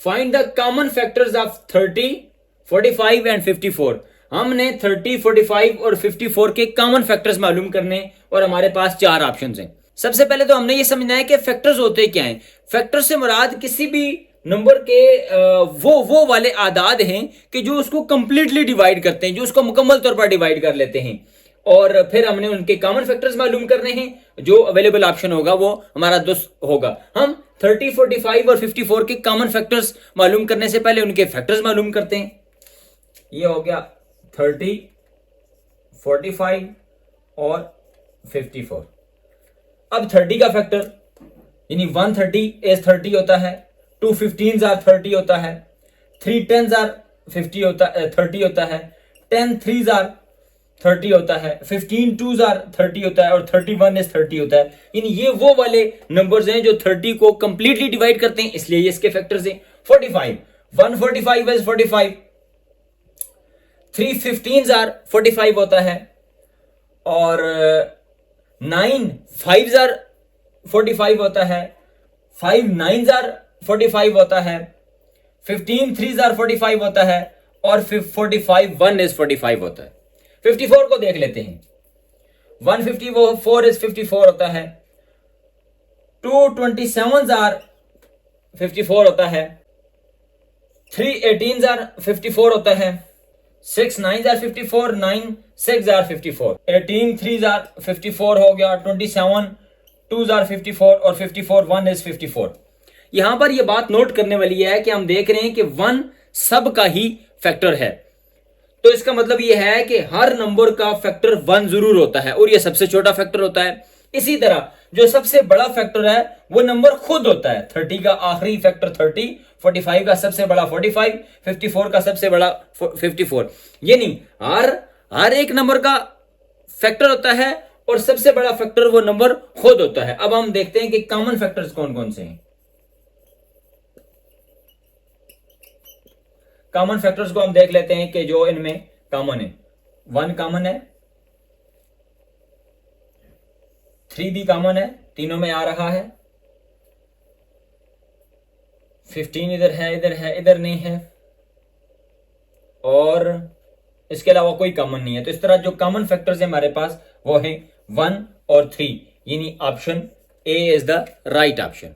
Find the common factors of 30, 45 and 54। हमने 30, 45 और 54 के कॉमन फैक्टर्स मालूम करने और हमारे पास 4 ऑप्शंस हैं। सबसे पहले तो हमने ये समझना है कि फैक्टर्स होते क्या हैं। फैक्टर से मुराद किसी भी नंबर के वो वाले आदाद हैं कि जो उसको कंप्लीटली डिवाइड करते हैं, जो उसको मुकम्मल तौर पर डिवाइड कर लेते हैं। और फिर हमने उनके कॉमन फैक्टर्स मालूम करने हैं। जो अवेलेबल ऑप्शन होगा वो हमारा दोस्त होगा। हम 30, 45 और 54 के कॉमन फैक्टर्स मालूम करने से पहले उनके फैक्टर्स मालूम करते हैं। ये हो गया 30, 45 और 54। अब 30 का फैक्टर यानी 130 इज 30 होता है, 2 15s आर 30 होता है, 3 10s आर 30 होता है, 10 3s आर 30 होता है, 15 2s आर 30 होता है और 31 इज 30 होता है। यानी ये वो वाले नंबर्स हैं जो 30 को कंप्लीटली डिवाइड करते हैं, इसलिए ये इसके फैक्टर्स हैं। 45 145 इज 45, 3 15s आर 45 होता है और 9 5s आर 45 होता है, 5 9s आर 45 होता है, 15 3s आर 45 होता है और 45 1 इज 45 होता है। 54 को देख लेते हैं। 154 इज 54 होता है, 2 27s आर 54 होता है, 3 18s आर 54 होता है, 6 9s are 54, 9 6 are 54, 18 3s are 54 हो गया, 27 2s आर 54 और 54 1 इज 54। यहां पर यह बात नोट करने वाली है कि हम देख रहे हैं कि 1 सब का ही फैक्टर है, तो इसका मतलब यह है कि हर नंबर का फैक्टर 1 जरूर होता है और यह सबसे छोटा फैक्टर होता है। इसी तरह जो सबसे बड़ा फैक्टर है वो नंबर खुद होता है। 30 का आखिरी फैक्टर 30, 45 का सबसे बड़ा 45, 54 का सबसे बड़ा 54। यानी हर एक नंबर का फैक्टर होता है और सबसे बड़ा फैक्टर वो नंबर खुद होता है। अब हम देखते हैं कि कॉमन फैक्टर्स कौन कौन से हैं। कॉमन फैक्टर्स को हम देख लेते हैं कि जो इनमें कॉमन है। 1 कॉमन है, 3 भी कॉमन है, तीनों में आ रहा है, 15 इधर है, इधर है, इधर नहीं है और इसके अलावा कोई कॉमन नहीं है। तो इस तरह जो कॉमन फैक्टर्स है हमारे पास वो है 1 और 3, यानी option A is the right option.